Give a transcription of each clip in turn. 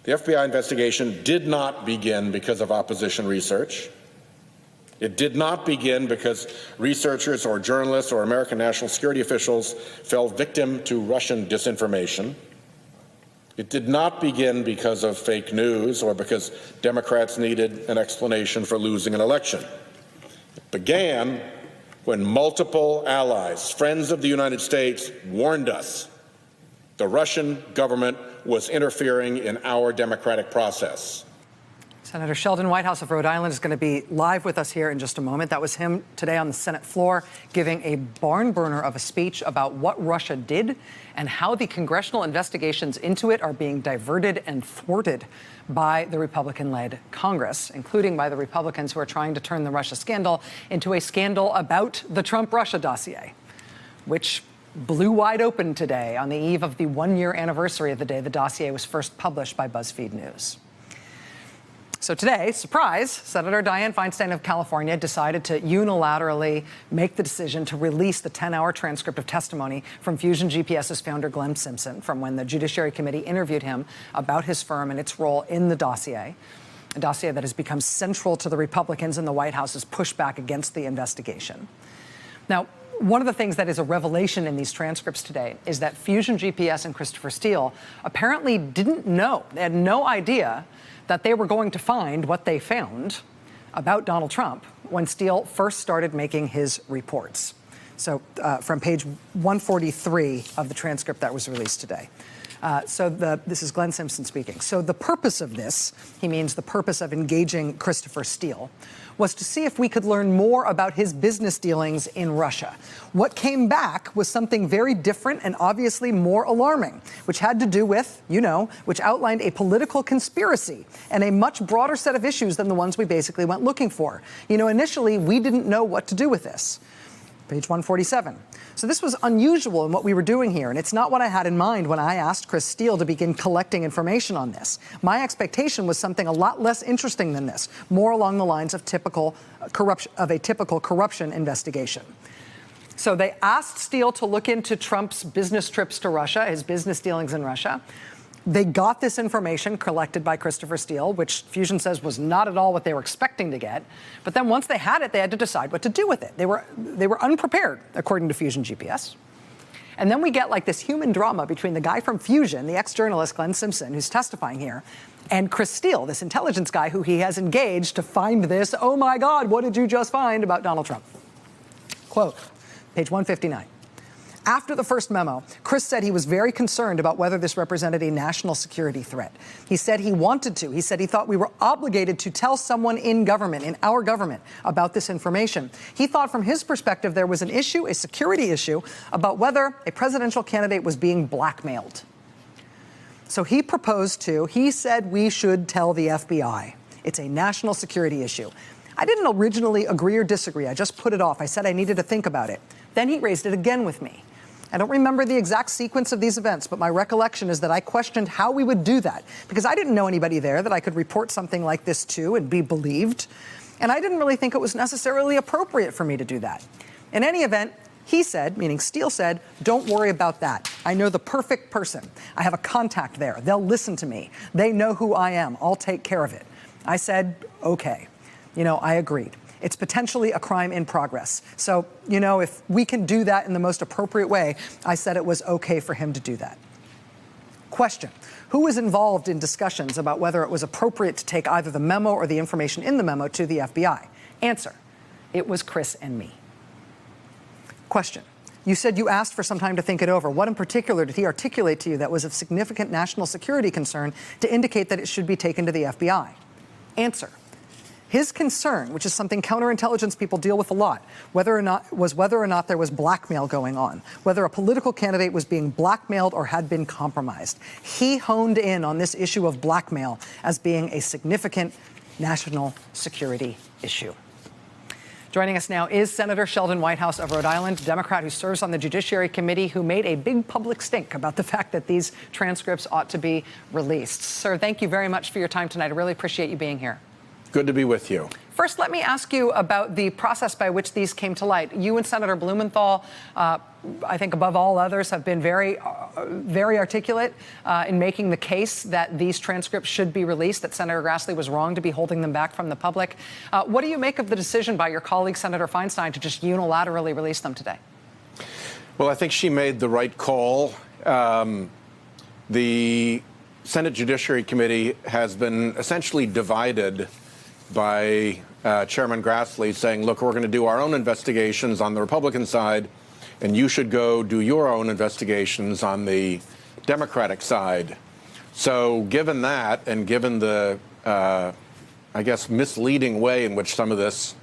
The FBI investigation did not begin because of opposition research. It did not begin because researchers or journalists or American national security officials fell victim to Russian disinformation. It did not begin because of fake news or because Democrats needed an explanation for losing an election. It began when multiple allies, friends of the United States, warned us the Russian government was interfering in our democratic process. Senator Sheldon Whitehouse of Rhode Island is going to be live with us here in just a moment. That was him today on the Senate floor giving a barn burner of a speech about what Russia did and how the congressional investigations into it are being diverted and thwarted by the Republican-led Congress, including by the Republicans who are trying to turn the Russia scandal into a scandal about the Trump-Russia dossier, which blew wide open today on the eve of the one-year anniversary of the day the dossier was first published by BuzzFeed News. So today, surprise, Senator Dianne Feinstein of California decided to unilaterally make the decision to release the 10-hour transcript of testimony from Fusion GPS's founder Glenn Simpson from when the Judiciary Committee interviewed him about his firm and its role in the dossier, a dossier that has become central to the Republicans and the White House's pushback against the investigation. Now, one of the things that is a revelation in these transcripts today is that Fusion GPS and Christopher Steele apparently didn't know, they had no idea that they were going to find what they found about Donald Trump when Steele first started making his reports. So from page 143 of the transcript that was released today. This is Glenn Simpson speaking. So the purpose of this, he means the purpose of engaging Christopher Steele, was to see if we could learn more about his business dealings in Russia. What came back was something very different and obviously more alarming, which had to do with, which outlined a political conspiracy and a much broader set of issues than the ones we basically went looking for. Initially, we didn't know what to do with this. Page 147. So this was unusual in what we were doing here, and it's not what I had in mind when I asked Chris Steele to begin collecting information on this. My expectation was something a lot less interesting than this, more along the lines of a typical corruption investigation. So they asked Steele to look into Trump's business trips to Russia, his business dealings in Russia. They got this information collected by Christopher Steele, which Fusion says was not at all what they were expecting to get. But then once they had it, they had to decide what to do with it. They were unprepared, according to Fusion GPS. And then we get like this human drama between the guy from Fusion, the ex-journalist Glenn Simpson, who's testifying here, and Chris Steele, this intelligence guy who he has engaged to find this, oh my God, what did you just find about Donald Trump? Quote, page 159. After the first memo, Chris said he was very concerned about whether this represented a national security threat. He said he wanted to. He said he thought we were obligated to tell someone in government, in our government, about this information. He thought from his perspective there was an issue, a security issue, about whether a presidential candidate was being blackmailed. So he said we should tell the FBI. It's a national security issue. I didn't originally agree or disagree. I just put it off. I said I needed to think about it. Then he raised it again with me. I don't remember the exact sequence of these events, but my recollection is that I questioned how we would do that because I didn't know anybody there that I could report something like this to and be believed. And I didn't really think it was necessarily appropriate for me to do that. In any event, he said, meaning Steele said, don't worry about that. I know the perfect person. I have a contact there. They'll listen to me. They know who I am. I'll take care of it. I said, okay. I agreed. It's potentially a crime in progress. So, if we can do that in the most appropriate way, I said it was okay for him to do that. Question: who was involved in discussions about whether it was appropriate to take either the memo or the information in the memo to the FBI? Answer: it was Chris and me. Question: you said you asked for some time to think it over. What in particular did he articulate to you that was of significant national security concern to indicate that it should be taken to the FBI? Answer: his concern, which is something counterintelligence people deal with a lot, whether or not there was blackmail going on, whether a political candidate was being blackmailed or had been compromised. He honed in on this issue of blackmail as being a significant national security issue. Joining us now is Senator Sheldon Whitehouse of Rhode Island, a Democrat who serves on the Judiciary Committee, who made a big public stink about the fact that these transcripts ought to be released. Sir, thank you very much for your time tonight. I really appreciate you being here. Good to be with you. First, let me ask you about the process by which these came to light. You and Senator Blumenthal, I think above all others, have been very articulate in making the case that these transcripts should be released, that Senator Grassley was wrong to be holding them back from the public. What do you make of the decision by your colleague, Senator Feinstein, to just unilaterally release them today? Well, I think she made the right call. The Senate Judiciary Committee has been essentially divided by Chairman Grassley saying, look, we're going to do our own investigations on the Republican side, and you should go do your own investigations on the Democratic side. So given that, and given the, I guess, misleading way in which some of this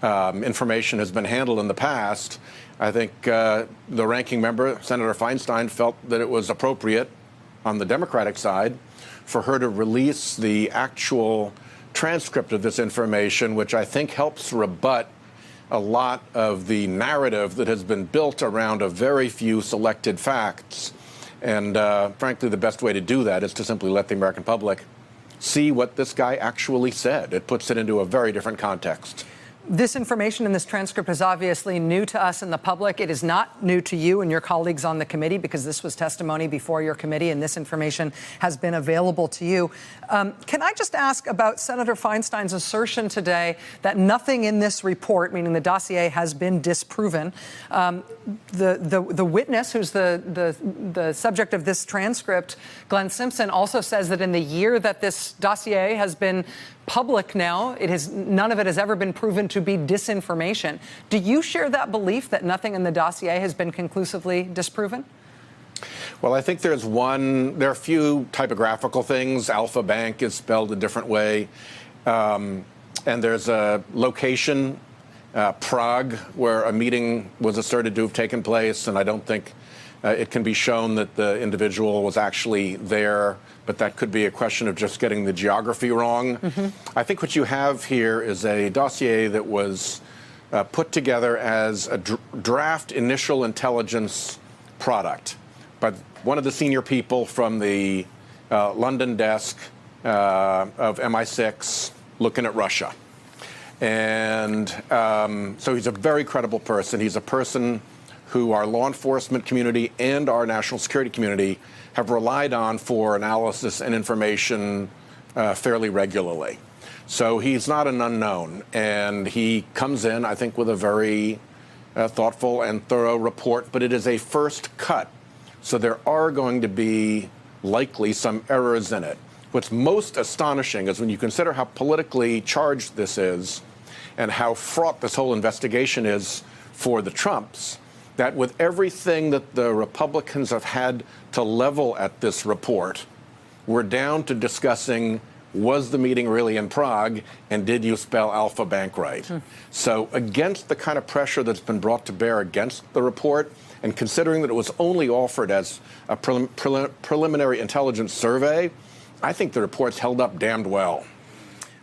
information has been handled in the past, I think the ranking member, Senator Feinstein, felt that it was appropriate on the Democratic side for her to release the actual transcript of this information, which I think helps rebut a lot of the narrative that has been built around a very few selected facts. And frankly, the best way to do that is to simply let the American public see what this guy actually said. It puts it into a very different context. This information in this transcript is obviously new to us in the public. It is not new to you and your colleagues on the committee, because this was testimony before your committee, and this information has been available to you. Can I just ask about Senator Feinstein's assertion today that nothing in this report, meaning the dossier, has been disproven? The witness, who's the subject of this transcript, Glenn Simpson, also says that in the year that this dossier has been public now, none of it has ever been proven to be disinformation. Do you share that belief that nothing in the dossier has been conclusively disproven? Well, I think there are a few typographical things. Alpha Bank is spelled a different way. And there's a location, Prague, where a meeting was asserted to have taken place, and I don't think it can be shown that the individual was actually there, but that could be a question of just getting the geography wrong. I think what you have here is a dossier that was put together as a draft initial intelligence product by one of the senior people from the London desk of MI6 looking at Russia. And so he's a very credible person. He's a person who our law enforcement community and our national security community have relied on for analysis and information fairly regularly. So he's not an unknown, and he comes in, I think, with a very thoughtful and thorough report, but it is a first cut. So there are going to be likely some errors in it. What's most astonishing is when you consider how politically charged this is and how fraught this whole investigation is for the Trumps, that with everything that the Republicans have had to level at this report, we're down to discussing, was the meeting really in Prague, and did you spell Alpha Bank right? So against the kind of pressure that's been brought to bear against the report, and considering that it was only offered as a preliminary intelligence survey, I think the report's held up damned well.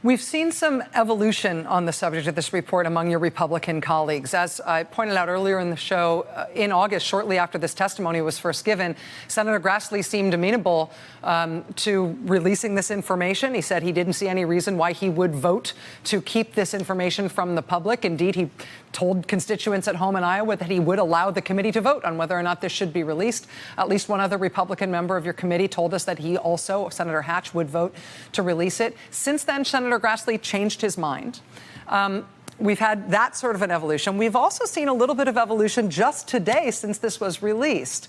We've seen some evolution on the subject of this report among your Republican colleagues. As I pointed out earlier in the show, in August, shortly after this testimony was first given, Senator Grassley seemed amenable to releasing this information. He said he didn't see any reason why he would vote to keep this information from the public. Indeed, he told constituents at home in Iowa that he would allow the committee to vote on whether or not this should be released. At least one other Republican member of your committee told us that he also, Senator Hatch, would vote to release it. Since then, Senator Grassley changed his mind. We've had that sort of an evolution. We've also seen a little bit of evolution just today since this was released.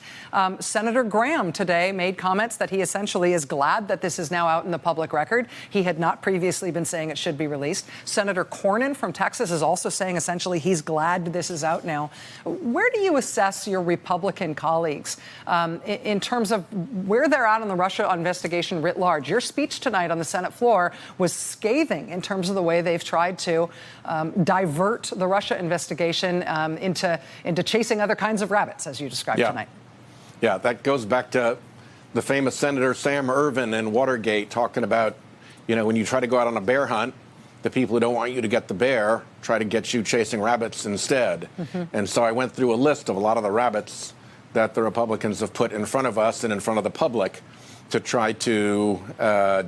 Senator Graham today made comments that he essentially is glad that this is now out in the public record. He had not previously been saying it should be released. Senator Cornyn from Texas is also saying essentially he's glad this is out now. Where do you assess your Republican colleagues in terms of where they're at on the Russia investigation writ large? Your speech tonight on the Senate floor was scathing in terms of the way they've tried to divert the Russia investigation into chasing other kinds of rabbits, as you described tonight. Yeah, that goes back to the famous Senator Sam Ervin in Watergate talking about, you know, when you try to go out on a bear hunt, the people who don't want you to get the bear try to get you chasing rabbits instead. And so I went through a list of a lot of the rabbits that the Republicans have put in front of us and in front of the public to try to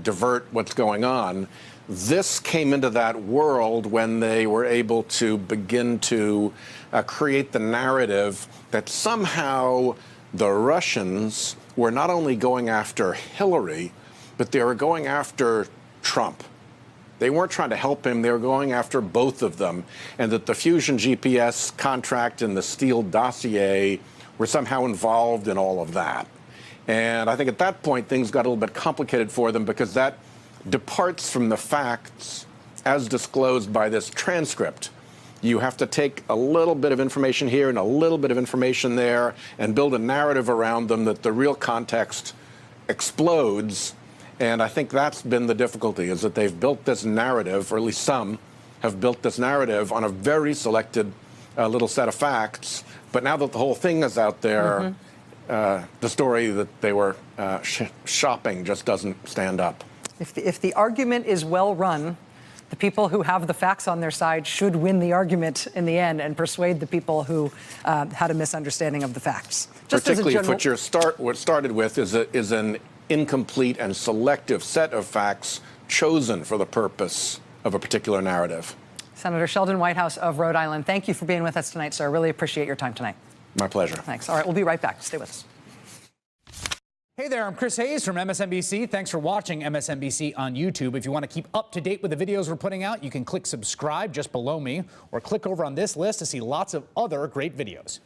divert what's going on. this came into that world when they were able to begin to create the narrative that somehow the Russians were not only going after Hillary, but they were going after Trump. They weren't trying to help him, they were going after both of them, and that the Fusion GPS contract and the Steele dossier were somehow involved in all of that. And I think at that point, things got a little bit complicated for them because that departs from the facts as disclosed by this transcript. You have to take a little bit of information here and a little bit of information there and build a narrative around them that the real context explodes. And I think that's been the difficulty, is that they've built this narrative, or at least some have built this narrative on a very selected little set of facts. But now that the whole thing is out there, the story that they were shopping just doesn't stand up. If the argument is well run, the people who have the facts on their side should win the argument in the end and persuade the people who had a misunderstanding of the facts. Just particularly as a general... if what started with is an incomplete and selective set of facts chosen for the purpose of a particular narrative. Senator Sheldon Whitehouse of Rhode Island, tyour for being with us tonight, sir. Really appreciate your time tonight. My pleasure. Thanks. All right, we'll be right back. Stay with us. Hey there, I'm Chris Hayes from MSNBC. Thanks for watching MSNBC on YouTube. If you want to keep up to date with the videos we're putting out, you can click subscribe just below me or click over on this list to see lots of other great videos.